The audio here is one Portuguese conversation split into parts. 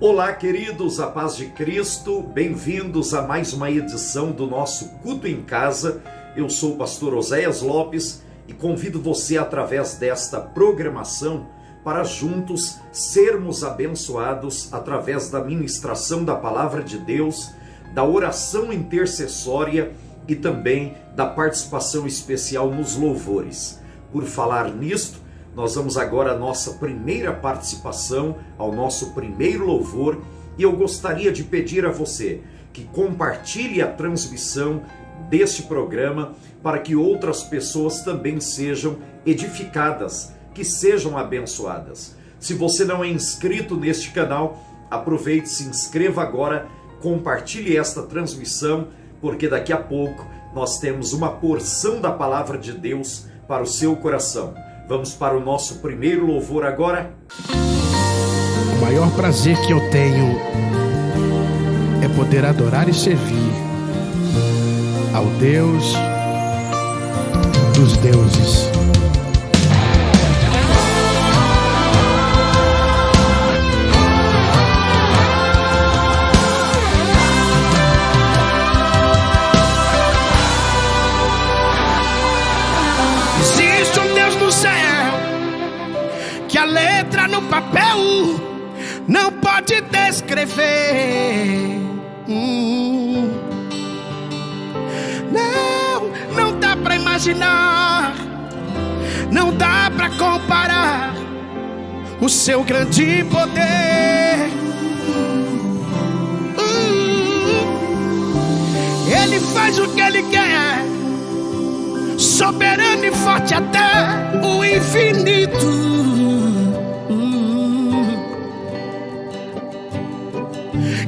Olá, queridos, a paz de Cristo, bem-vindos a mais uma edição do nosso Culto em Casa. Eu sou o pastor Oséias Lopes e convido você através desta programação para juntos sermos abençoados através da ministração da Palavra de Deus, da oração intercessória e também da participação especial nos louvores. Por falar nisto, nós vamos agora à nossa primeira participação, ao nosso primeiro louvor, e eu gostaria de pedir a você que compartilhe a transmissão deste programa para que outras pessoas também sejam edificadas, que sejam abençoadas. Se você não é inscrito neste canal, aproveite, se inscreva agora, compartilhe esta transmissão, porque daqui a pouco nós temos uma porção da Palavra de Deus para o seu coração. Vamos para o nosso primeiro louvor agora. O maior prazer que eu tenho é poder adorar e servir ao Deus dos deuses. Existe um Deus no céu que a letra no papel não pode descrever. Não dá pra imaginar, não dá pra comparar o seu grande poder. Ele faz o que ele quer, soberano e forte até o infinito.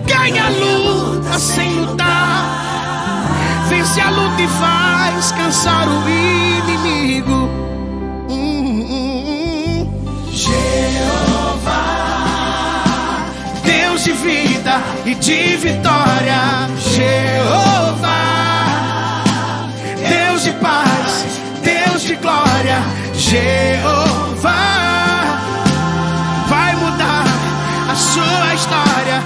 Ganha a luta sem lutar, vence a luta e faz cansar o inimigo. Jeová, Deus de vida e de vitória. Jeová, Deus de paz, Deus de glória. Jeová vai mudar a sua história.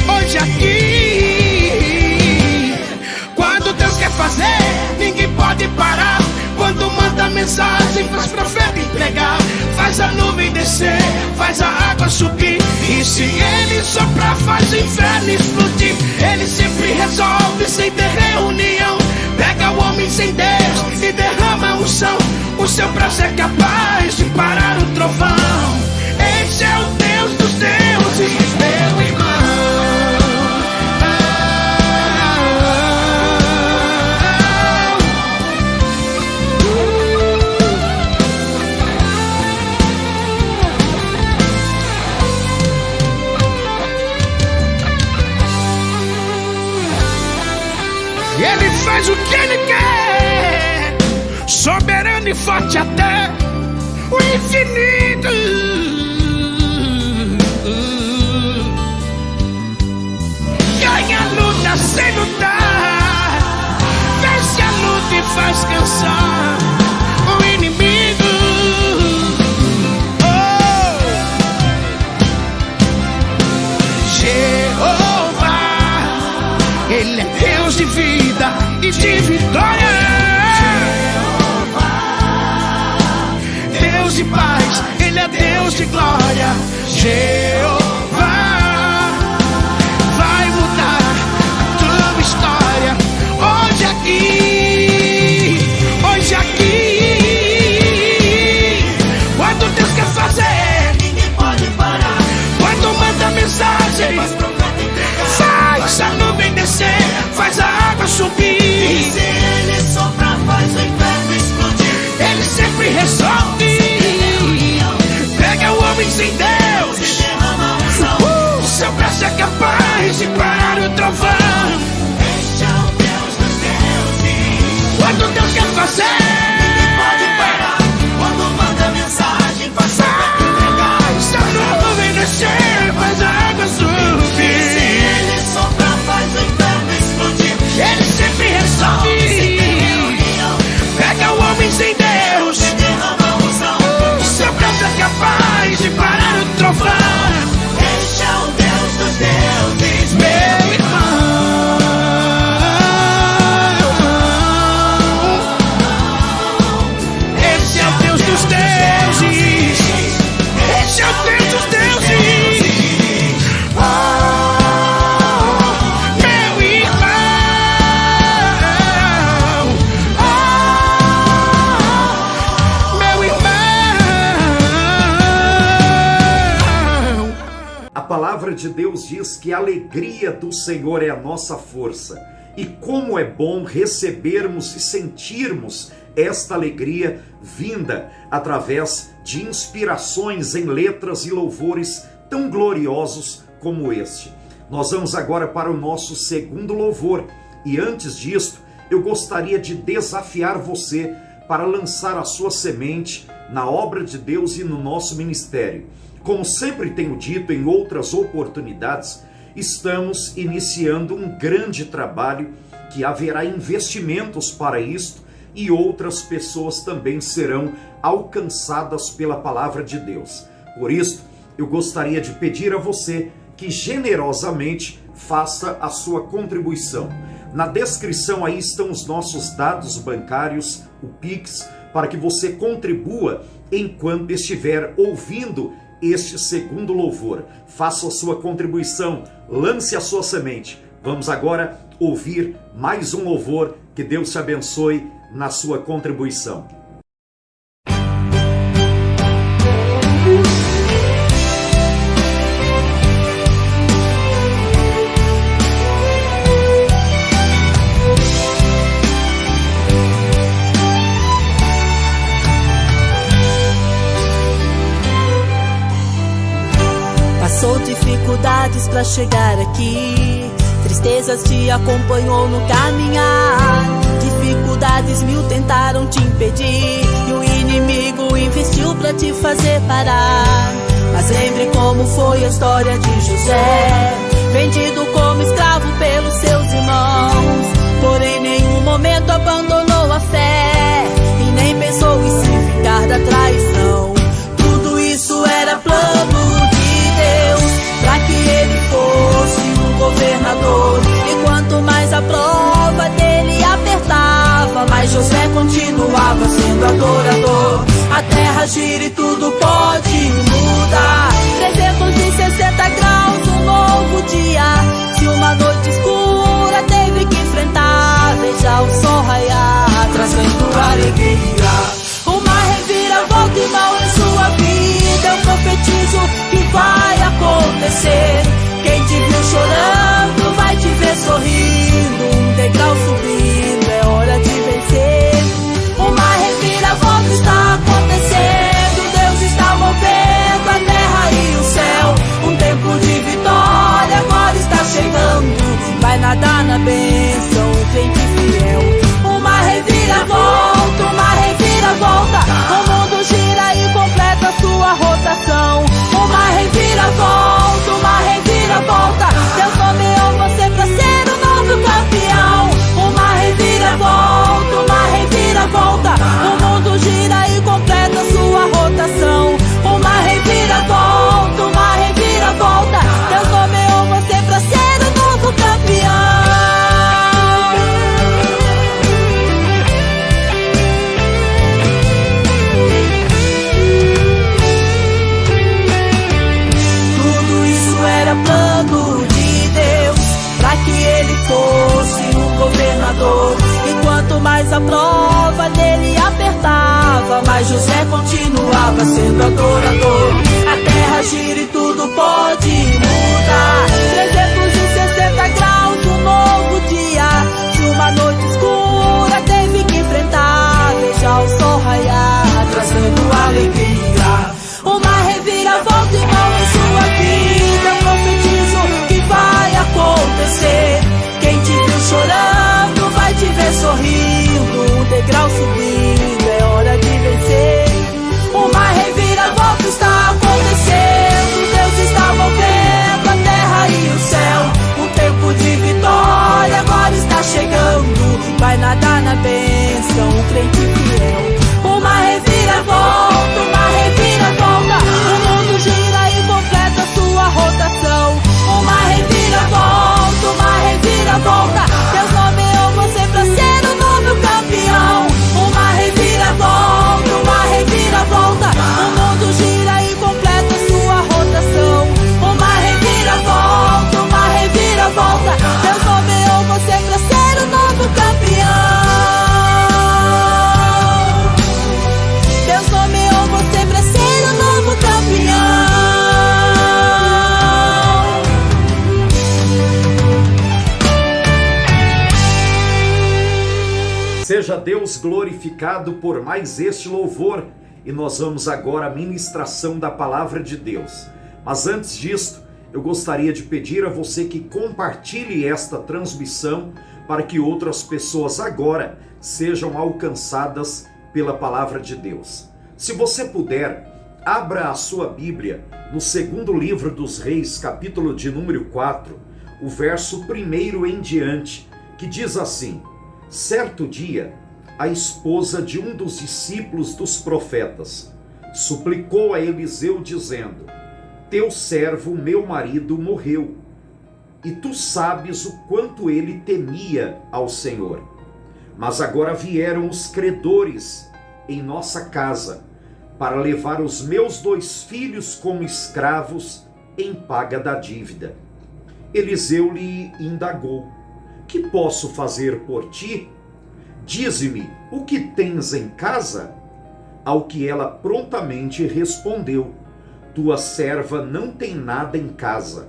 Hoje aqui, quando Deus quer fazer, ninguém pode parar. Quando manda mensagem, faz profeta entregar, faz a nuvem descer, faz a água subir. E se ele soprar, faz o inferno explodir. Ele sempre resolve sem ter reunião. Pega o homem sem Deus e derrama a unção. O seu braço é capaz de parar o trovão. Esse é o Deus dos deuses, meu irmão. Ele faz o que ele quer, soberano e forte até o infinito. Ganha a luta sem lutar, vence a luta e faz cansar o inimigo. Jeová, ele é Deus de vida e de vitória. Jeová, Deus de paz, ele é Deus de glória. Jeová vai mudar a tua história. Hoje aqui, quando Deus quer fazer, ninguém pode parar. Quando manda mensagem, faz a nuvem descer, faz a água subir. E se ele soprar, faz o inferno explodir. Ele sempre resolve. Pega o homem sem Deus, o seu braço é capaz de parar o trovão. Este é o Deus dos deuses. Quando Deus quer fazer, ninguém pode parar. Quando manda mensagem, faz a entregar, faz a nuvem descer, faz a água subir. E se ele soprar, faz o inferno explodir. Ele sempre resolve. Pega o homem sem Deus, o seu braço é capaz de parar o trovão. palavra de Deus diz que a alegria do Senhor é a nossa força. E como é bom recebermos e sentirmos esta alegria vinda através de inspirações em letras e louvores tão gloriosos como este. Nós vamos agora para o nosso segundo louvor. E antes disto, eu gostaria de desafiar você para lançar a sua semente na obra de Deus e no nosso ministério. Como sempre tenho dito em outras oportunidades, estamos iniciando um grande trabalho que haverá investimentos para isto e outras pessoas também serão alcançadas pela palavra de Deus. Por isso, eu gostaria de pedir a você que generosamente faça a sua contribuição. Na descrição aí estão os nossos dados bancários, o Pix, para que você contribua enquanto estiver ouvindo este segundo louvor. Faça a sua contribuição, lance a sua semente. Vamos agora ouvir mais um louvor. Que Deus te abençoe na sua contribuição. Passou dificuldades pra chegar aqui, tristezas te acompanhou no caminhar, dificuldades mil tentaram te impedir e o inimigo investiu pra te fazer parar. Mas lembre como foi a história de José, vendido como escravo pelos seus irmãos, porém em nenhum momento abandonou a fé e nem pensou em se vingar da traição. Tudo isso era plano para que ele fosse um governador. E quanto mais a prova dele apertava, mais José continuava sendo adorador. A terra gira e tudo pode mudar, 360 graus, um novo dia. Se uma noite escura teve que enfrentar, veja o sol raiar, trazendo alegria. Uma reviravolta, irmão, em sua vida, eu profetizo que vai acontecer. Quem te viu chorando vai te ver sorrindo, um degrau subindo, é hora de vencer. Uma reviravolta está acontecendo, Deus está movendo a terra e o céu. Um tempo de vitória agora está chegando, vai nadar na bênção, crente fiel. Uma reviravolta, uma reviravolta, o mundo gira e completa sua rotação. Uma reviravolta, uma reviravolta, Deus nomeou você pra ser o novo campeão. Uma reviravolta, uma reviravolta, o mundo gira e completa sua rotação. Uma reviravolta, uma reviravolta, Deus nomeou você pra ser o novo campeão. Plano de Deus, pra que ele fosse um governador. E quanto mais a prova dele apertava, mais José continuava sendo adorador. A terra gira e tudo pode mudar, 360 graus, um novo dia. Se uma noite escura teve que enfrentar, veja o sol raiar, trazendo alegria. Uma reviravolta, irmão, em sua vida, eu profetizo que vai acontecer. Quem te viu chorando vai te ver sorrindo, um degrau subindo, é hora de vencer. Uma reviravolta. Deus glorificado por mais este louvor. E nós vamos agora à ministração da palavra de Deus. Mas antes disto, eu gostaria de pedir a você que compartilhe esta transmissão para que outras pessoas agora sejam alcançadas pela palavra de Deus. Se você puder, abra a sua Bíblia no segundo livro dos Reis, capítulo de número 4, o verso 1 em diante, que diz assim: certo dia, a esposa de um dos discípulos dos profetas suplicou a Eliseu dizendo: teu servo, meu marido, morreu, e tu sabes o quanto ele temia ao Senhor. Mas agora vieram os credores em nossa casa para levar os meus 2 filhos como escravos em paga da dívida. Eliseu lhe indagou: que posso fazer por ti? Dize-me, o que tens em casa? Ao que ela prontamente respondeu: tua serva não tem nada em casa,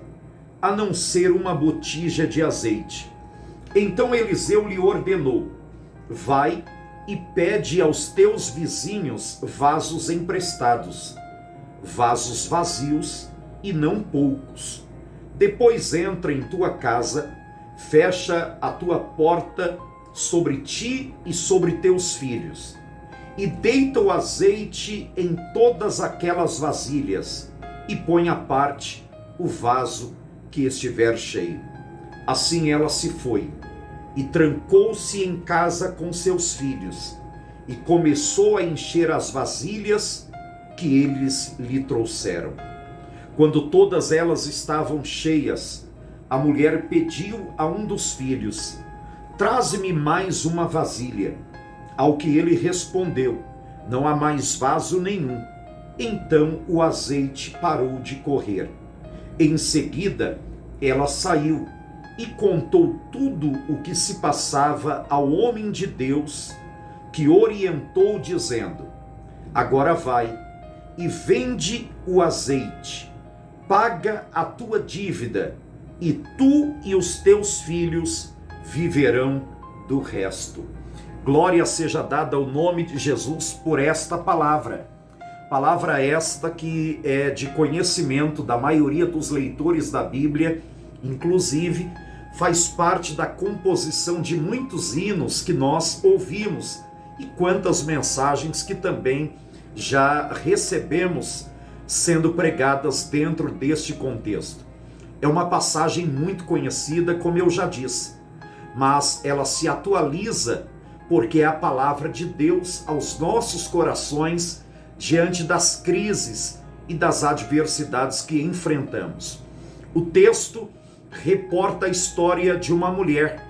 a não ser uma botija de azeite. Então Eliseu lhe ordenou: vai e pede aos teus vizinhos vasos emprestados, vasos vazios e não poucos. Depois entra em tua casa, fecha a tua porta sobre ti e sobre teus filhos, e deita o azeite em todas aquelas vasilhas, e põe à parte o vaso que estiver cheio. Assim ela se foi, e trancou-se em casa com seus filhos, e começou a encher as vasilhas que eles lhe trouxeram. Quando todas elas estavam cheias, a mulher pediu a um dos filhos: traze-me mais uma vasilha. Ao que ele respondeu: não há mais vaso nenhum. Então o azeite parou de correr. Em seguida, ela saiu e contou tudo o que se passava ao homem de Deus, que orientou dizendo: agora vai e vende o azeite, paga a tua dívida, e tu e os teus filhos viverão do resto. Glória seja dada ao nome de Jesus por esta palavra. Palavra esta que é de conhecimento da maioria dos leitores da Bíblia, inclusive faz parte da composição de muitos hinos que nós ouvimos e quantas mensagens que também já recebemos sendo pregadas dentro deste contexto. É uma passagem muito conhecida, como eu já disse, mas ela se atualiza porque é a palavra de Deus aos nossos corações diante das crises e das adversidades que enfrentamos. O texto reporta a história de uma mulher,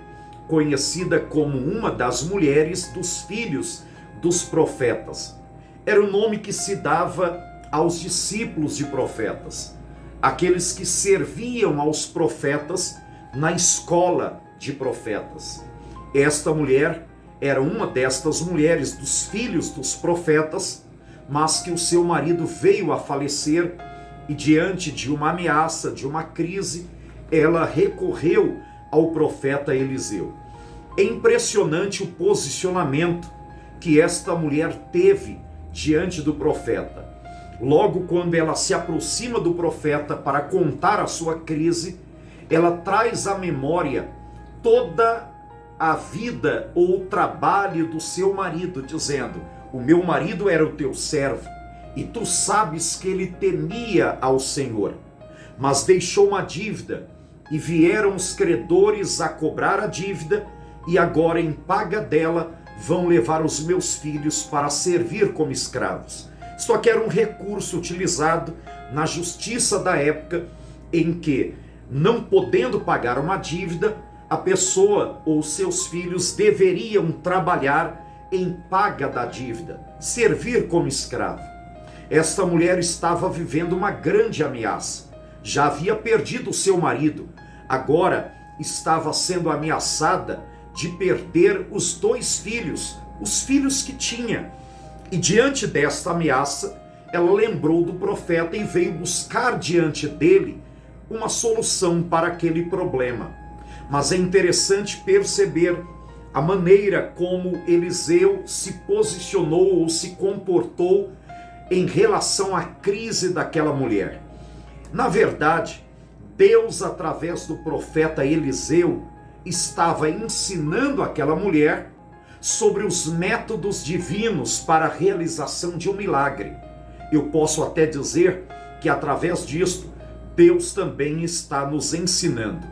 conhecida como uma das mulheres dos filhos dos profetas. Era o nome que se dava aos discípulos de profetas, aqueles que serviam aos profetas na escola de profetas. Esta mulher era uma destas mulheres dos filhos dos profetas, mas que o seu marido veio a falecer e diante de uma ameaça, de uma crise, ela recorreu ao profeta Eliseu. É impressionante o posicionamento que esta mulher teve diante do profeta. Logo quando ela se aproxima do profeta para contar a sua crise, ela traz à memória toda a vida ou o trabalho do seu marido, dizendo: o meu marido era o teu servo, e tu sabes que ele temia ao Senhor, mas deixou uma dívida, e vieram os credores a cobrar a dívida, e agora em paga dela vão levar os meus filhos para servir como escravos. Isto aqui era um recurso utilizado na justiça da época, em que, não podendo pagar uma dívida, a pessoa ou seus filhos deveriam trabalhar em paga da dívida, servir como escravo. Esta mulher estava vivendo uma grande ameaça. Já havia perdido seu marido, agora estava sendo ameaçada de perder os 2 filhos, os filhos que tinha. E diante desta ameaça, ela lembrou do profeta e veio buscar diante dele uma solução para aquele problema. Mas é interessante perceber a maneira como Eliseu se posicionou ou se comportou em relação à crise daquela mulher. Na verdade, Deus, através do profeta Eliseu, estava ensinando aquela mulher sobre os métodos divinos para a realização de um milagre. Eu posso até dizer que através disto, Deus também está nos ensinando.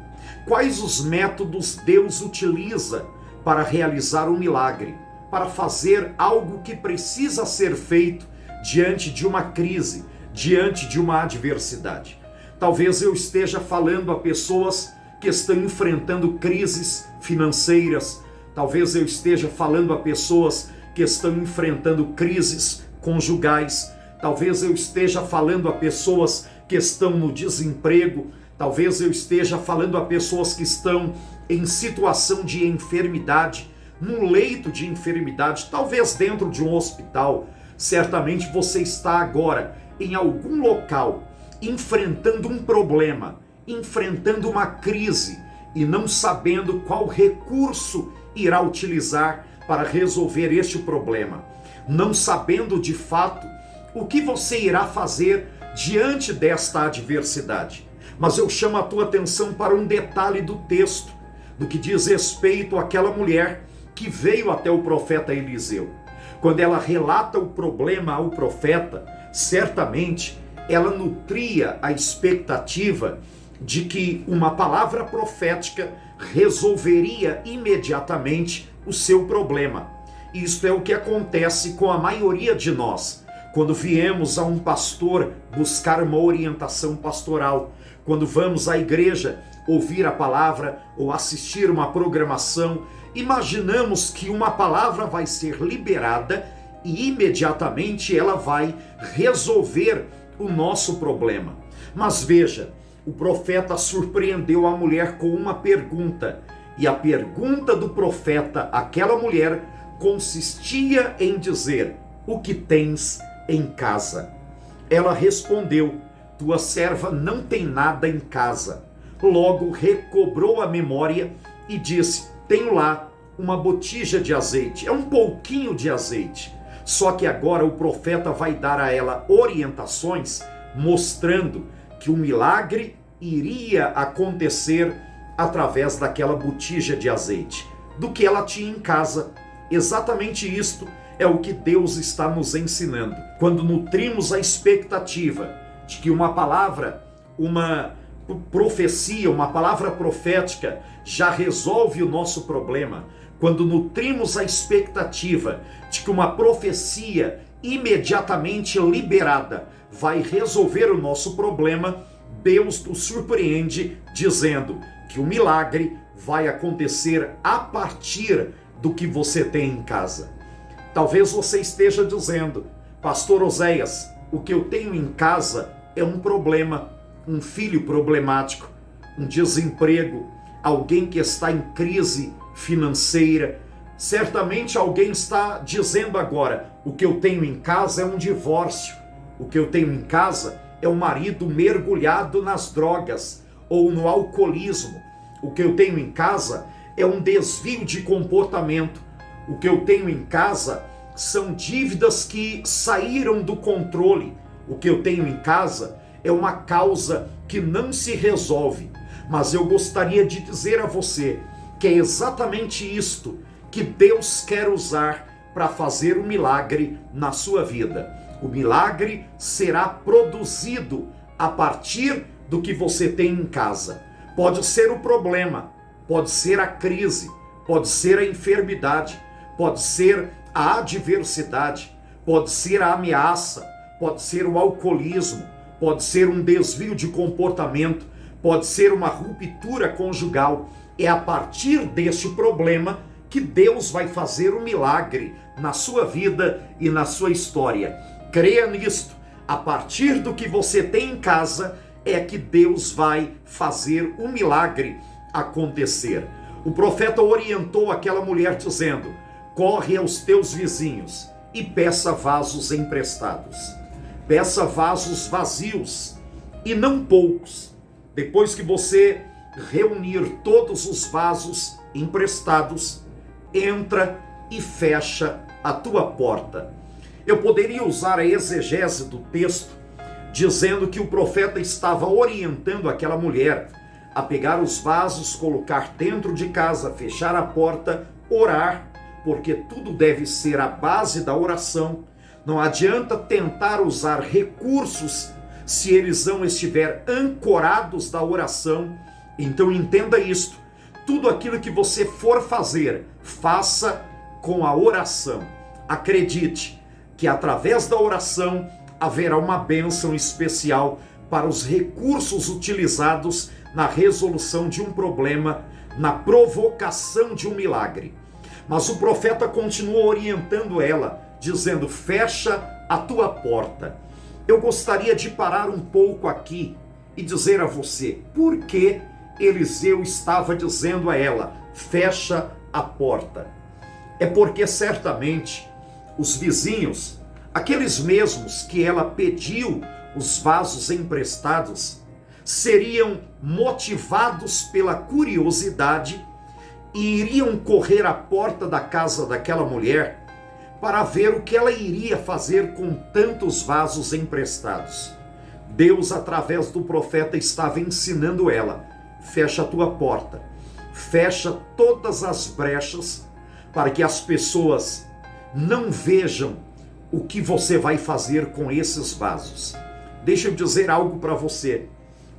Quais os métodos Deus utiliza para realizar um milagre, para fazer algo que precisa ser feito diante de uma crise, diante de uma adversidade? Talvez eu esteja falando a pessoas que estão enfrentando crises financeiras, talvez eu esteja falando a pessoas que estão enfrentando crises conjugais, talvez eu esteja falando a pessoas que estão no desemprego, talvez eu esteja falando a pessoas que estão em situação de enfermidade, num leito de enfermidade, talvez dentro de um hospital. Certamente você está agora em algum local, enfrentando um problema, enfrentando uma crise e não sabendo qual recurso irá utilizar para resolver este problema, não sabendo de fato o que você irá fazer diante desta adversidade. Mas eu chamo a tua atenção para um detalhe do texto, do que diz respeito àquela mulher que veio até o profeta Eliseu. Quando ela relata o problema ao profeta, certamente ela nutria a expectativa de que uma palavra profética resolveria imediatamente o seu problema. Isto é o que acontece com a maioria de nós, quando viemos a um pastor buscar uma orientação pastoral, quando vamos à igreja ouvir a palavra ou assistir uma programação, imaginamos que uma palavra vai ser liberada e imediatamente ela vai resolver o nosso problema. Mas veja, o profeta surpreendeu a mulher com uma pergunta, e a pergunta do profeta àquela mulher consistia em dizer: o que tens em casa? Ela respondeu: tua serva não tem nada em casa. Logo recobrou a memória e disse: tenho lá uma botija de azeite, é um pouquinho de azeite. Só que agora o profeta vai dar a ela orientações, mostrando que o milagre iria acontecer através daquela botija de azeite, do que ela tinha em casa. Exatamente isto é o que Deus está nos ensinando. Quando nutrimos a expectativa de que uma palavra, uma profecia, uma palavra profética já resolve o nosso problema, quando nutrimos a expectativa de que uma profecia imediatamente liberada vai resolver o nosso problema, Deus nos surpreende dizendo que o milagre vai acontecer a partir do que você tem em casa. Talvez você esteja dizendo: pastor Oséias, o que eu tenho em casa é um problema, um filho problemático, um desemprego, alguém que está em crise financeira. Certamente alguém está dizendo agora: o que eu tenho em casa é um divórcio, o que eu tenho em casa é um marido mergulhado nas drogas ou no alcoolismo, o que eu tenho em casa é um desvio de comportamento, o que eu tenho em casa são dívidas que saíram do controle, o que eu tenho em casa é uma causa que não se resolve. Mas eu gostaria de dizer a você que é exatamente isto que Deus quer usar para fazer um milagre na sua vida. O milagre será produzido a partir do que você tem em casa. Pode ser o problema, pode ser a crise, pode ser a enfermidade, pode ser a adversidade, pode ser a ameaça, pode ser o alcoolismo, pode ser um desvio de comportamento, pode ser uma ruptura conjugal. É a partir deste problema que Deus vai fazer um milagre na sua vida e na sua história. Creia nisto. A partir do que você tem em casa é que Deus vai fazer um milagre acontecer. O profeta orientou aquela mulher dizendo: corre aos teus vizinhos e peça vasos emprestados. Peça vasos vazios e não poucos. Depois que você reunir todos os vasos emprestados, entra e fecha a tua porta. Eu poderia usar a exegese do texto, dizendo que o profeta estava orientando aquela mulher a pegar os vasos, colocar dentro de casa, fechar a porta, orar, porque tudo deve ser a base da oração. Não adianta tentar usar recursos se eles não estiver ancorados da oração. Então entenda isto: tudo aquilo que você for fazer, faça com a oração. Acredite que através da oração haverá uma bênção especial para os recursos utilizados na resolução de um problema, na provocação de um milagre. Mas o profeta continua orientando ela, dizendo: fecha a tua porta. Eu gostaria de parar um pouco aqui e dizer a você por que Eliseu estava dizendo a ela: fecha a porta. É porque certamente os vizinhos, aqueles mesmos que ela pediu os vasos emprestados, seriam motivados pela curiosidade e iriam correr à porta da casa daquela mulher para ver o que ela iria fazer com tantos vasos emprestados. Deus, através do profeta, estava ensinando ela: fecha a tua porta, fecha todas as brechas, para que as pessoas não vejam o que você vai fazer com esses vasos. Deixa eu dizer algo para você: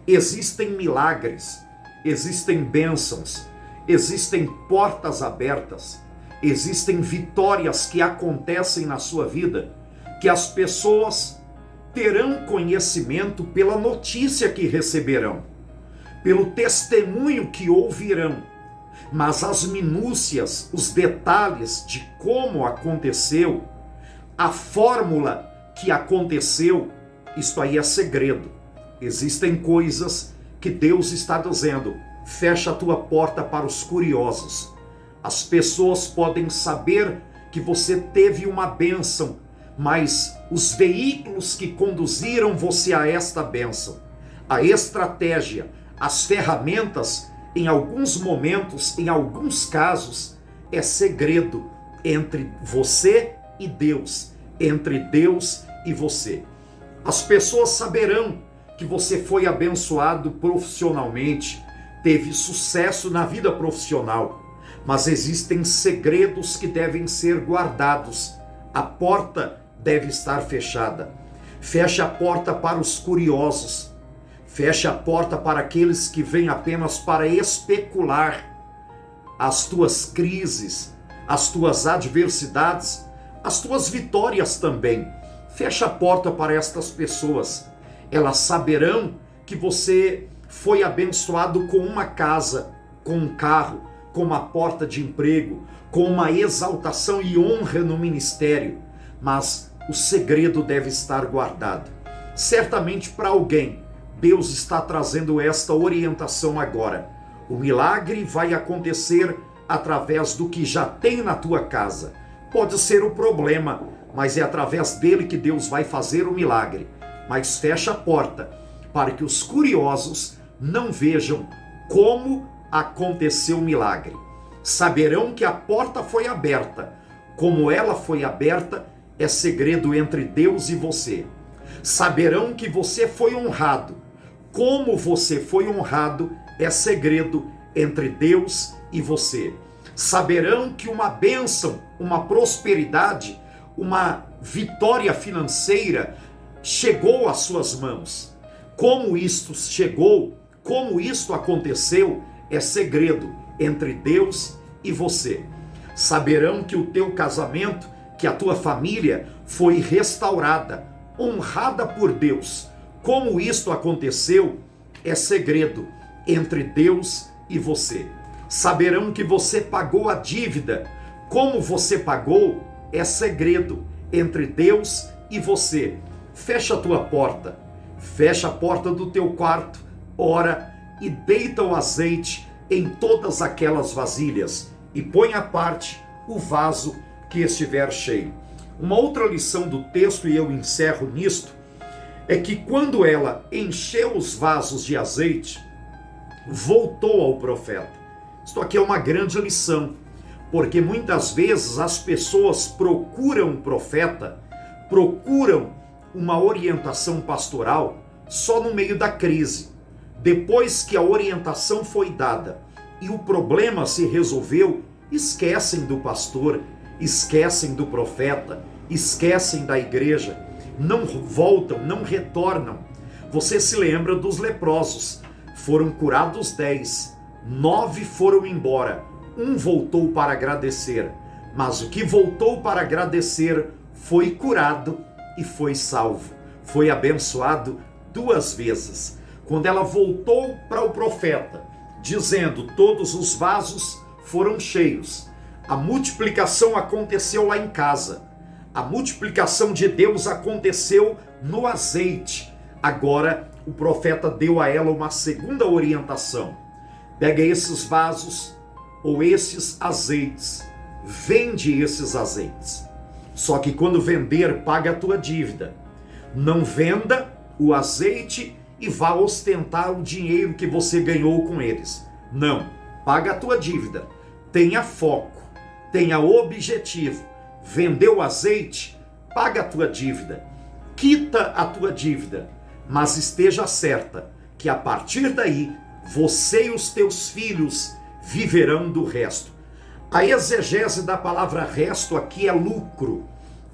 existem milagres, existem bênçãos, existem portas abertas, existem vitórias que acontecem na sua vida, que as pessoas terão conhecimento pela notícia que receberão, pelo testemunho que ouvirão, mas as minúcias, os detalhes de como aconteceu, a fórmula que aconteceu, isto aí é segredo. Existem coisas que Deus está dizendo: fecha a tua porta para os curiosos. As pessoas podem saber que você teve uma bênção, mas os veículos que conduziram você a esta bênção, a estratégia, as ferramentas, em alguns momentos, em alguns casos, é segredo entre você e Deus, entre Deus e você. As pessoas saberão que você foi abençoado profissionalmente, teve sucesso na vida profissional, mas existem segredos que devem ser guardados. A porta deve estar fechada. Feche a porta para os curiosos. Feche a porta para aqueles que vêm apenas para especular as tuas crises, as tuas adversidades, as tuas vitórias também. Feche a porta para estas pessoas. Elas saberão que você foi abençoado com uma casa, com um carro, com uma porta de emprego, com uma exaltação e honra no ministério. Mas o segredo deve estar guardado. Certamente para alguém, Deus está trazendo esta orientação agora. O milagre vai acontecer através do que já tem na tua casa. Pode ser o problema, mas é através dele que Deus vai fazer o milagre. Mas fecha a porta para que os curiosos não vejam como aconteceu o milagre. Saberão que a porta foi aberta. Como ela foi aberta, é segredo entre Deus e você. Saberão que você foi honrado. Como você foi honrado é segredo entre Deus e você. Saberão que uma bênção, uma prosperidade, uma vitória financeira chegou às suas mãos. Como isto chegou, como isto aconteceu, é segredo entre Deus e você. Saberão que o teu casamento, que a tua família foi restaurada, honrada por Deus. Como isto aconteceu, é segredo entre Deus e você. Saberão que você pagou a dívida. Como você pagou, é segredo entre Deus e você. Fecha a tua porta. Fecha a porta do teu quarto, ora e deita o azeite em todas aquelas vasilhas e põe à parte o vaso que estiver cheio. Uma outra lição do texto, e eu encerro nisto, é que quando ela encheu os vasos de azeite, voltou ao profeta. Isto aqui é uma grande lição, porque muitas vezes as pessoas procuram um profeta, procuram uma orientação pastoral só no meio da crise. Depois que a orientação foi dada e o problema se resolveu, esquecem do pastor, esquecem do profeta, esquecem da igreja, não voltam, não retornam. Você se lembra dos leprosos? Foram curados 10, 9 foram embora, 1 voltou para agradecer, mas o que voltou para agradecer foi curado e foi salvo, foi abençoado 2 vezes. Quando ela voltou para o profeta, dizendo: todos os vasos foram cheios, a multiplicação aconteceu lá em casa, a multiplicação de Deus aconteceu no azeite. Agora o profeta deu a ela uma segunda orientação: pega esses vasos ou esses azeites, vende esses azeites. Só que quando vender, paga a tua dívida. Não venda o azeite e vá ostentar o dinheiro que você ganhou com eles. Não, paga a tua dívida. Tenha foco, tenha objetivo. Vendeu o azeite, paga a tua dívida. Quita a tua dívida. Mas esteja certa que a partir daí, você e os teus filhos viverão do resto. A exegese da palavra resto aqui é lucro.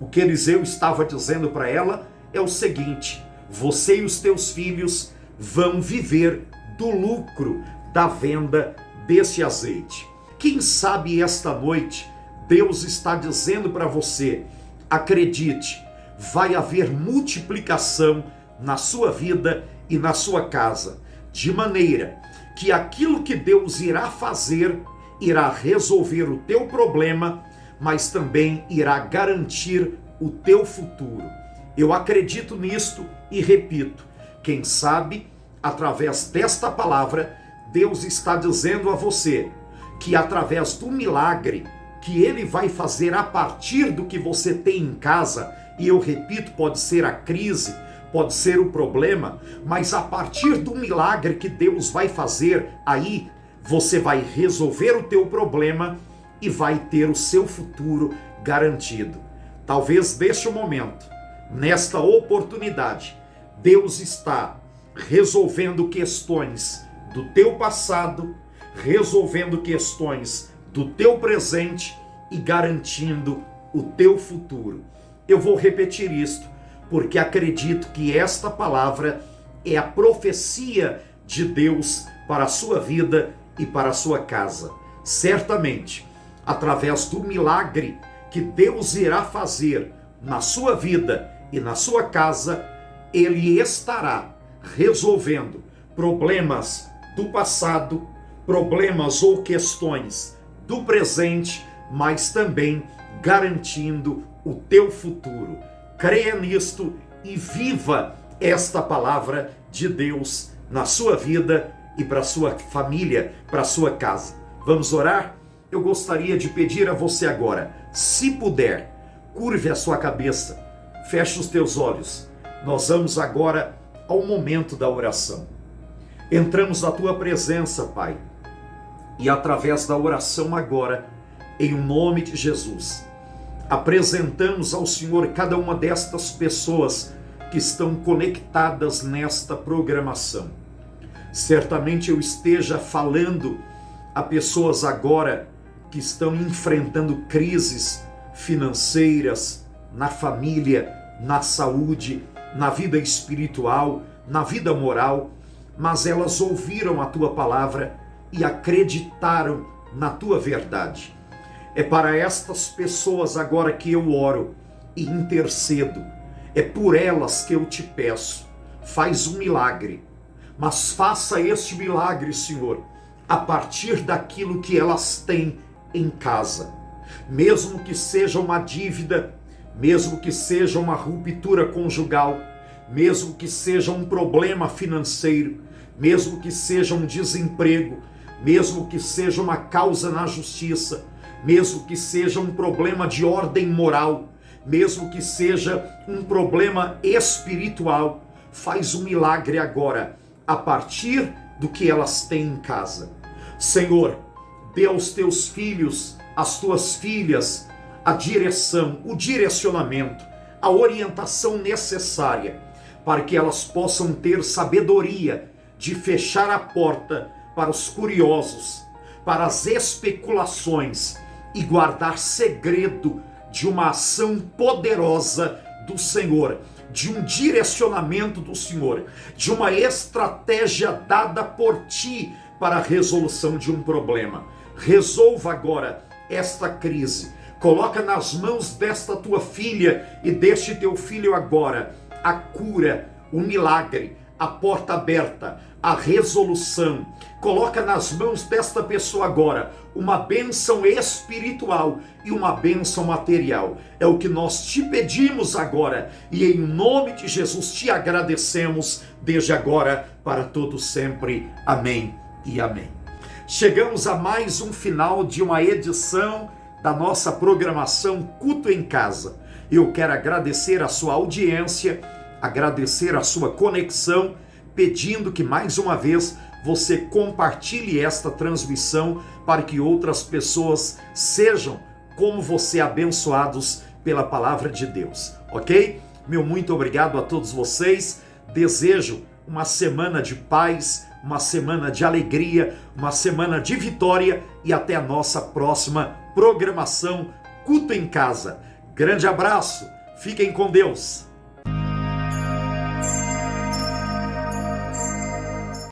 O que Eliseu estava dizendo para ela é o seguinte: você e os teus filhos vão viver do lucro da venda desse azeite. Quem sabe esta noite Deus está dizendo para você: acredite, vai haver multiplicação na sua vida e na sua casa, de maneira que aquilo que Deus irá fazer irá resolver o teu problema, mas também irá garantir o teu futuro. Eu acredito nisto e repito, quem sabe, através desta palavra, Deus está dizendo a você que através do milagre que Ele vai fazer a partir do que você tem em casa, e eu repito, pode ser a crise, pode ser o problema, mas a partir do milagre que Deus vai fazer, aí você vai resolver o teu problema e vai ter o seu futuro garantido. Talvez neste momento, nesta oportunidade, Deus está resolvendo questões do teu passado, resolvendo questões do teu presente e garantindo o teu futuro. Eu vou repetir isto, porque acredito que esta palavra é a profecia de Deus para a sua vida e para a sua casa. Certamente, através do milagre que Deus irá fazer na sua vida e na sua casa, Ele estará resolvendo problemas do passado, problemas ou questões do presente, mas também garantindo o teu futuro. Creia nisto e viva esta palavra de Deus na sua vida e para a sua família, para a sua casa. Vamos orar? Eu gostaria de pedir a você agora, se puder, curve a sua cabeça, feche os teus olhos. Nós vamos agora ao momento da oração. Entramos na tua presença, Pai, e através da oração agora, em nome de Jesus, apresentamos ao Senhor cada uma destas pessoas que estão conectadas nesta programação. Certamente eu esteja falando a pessoas agora que estão enfrentando crises financeiras, na família, na saúde, na vida espiritual, na vida moral, mas elas ouviram a tua palavra e acreditaram na tua verdade. É para estas pessoas agora que eu oro e intercedo. É por elas que eu te peço. Faz um milagre, mas faça este milagre, Senhor, a partir daquilo que elas têm em casa. Mesmo que seja uma dívida, mesmo que seja uma ruptura conjugal, mesmo que seja um problema financeiro, mesmo que seja um desemprego, mesmo que seja uma causa na justiça, mesmo que seja um problema de ordem moral, mesmo que seja um problema espiritual, faz um milagre agora, a partir do que elas têm em casa. Senhor, dê aos teus filhos às tuas filhas a direção, o direcionamento, a orientação necessária para que elas possam ter sabedoria de fechar a porta para os curiosos, para as especulações e guardar segredo de uma ação poderosa do Senhor, de um direcionamento do Senhor, de uma estratégia dada por ti para a resolução de um problema. Resolva agora esta crise. Coloca nas mãos desta tua filha e deste teu filho agora a cura, o milagre, a porta aberta, a resolução. Coloca nas mãos desta pessoa agora uma bênção espiritual e uma bênção material. É o que nós te pedimos agora e em nome de Jesus te agradecemos desde agora para todo sempre. Amém e amém. Chegamos a mais um final de uma edição da nossa programação Culto em Casa. Eu quero agradecer a sua audiência, agradecer a sua conexão, pedindo que mais uma vez você compartilhe esta transmissão para que outras pessoas sejam como você abençoados pela palavra de Deus, ok? Meu muito obrigado a todos vocês, desejo uma semana de paz, uma semana de alegria, uma semana de vitória e até a nossa próxima programação Culto em Casa. Grande abraço, fiquem com Deus.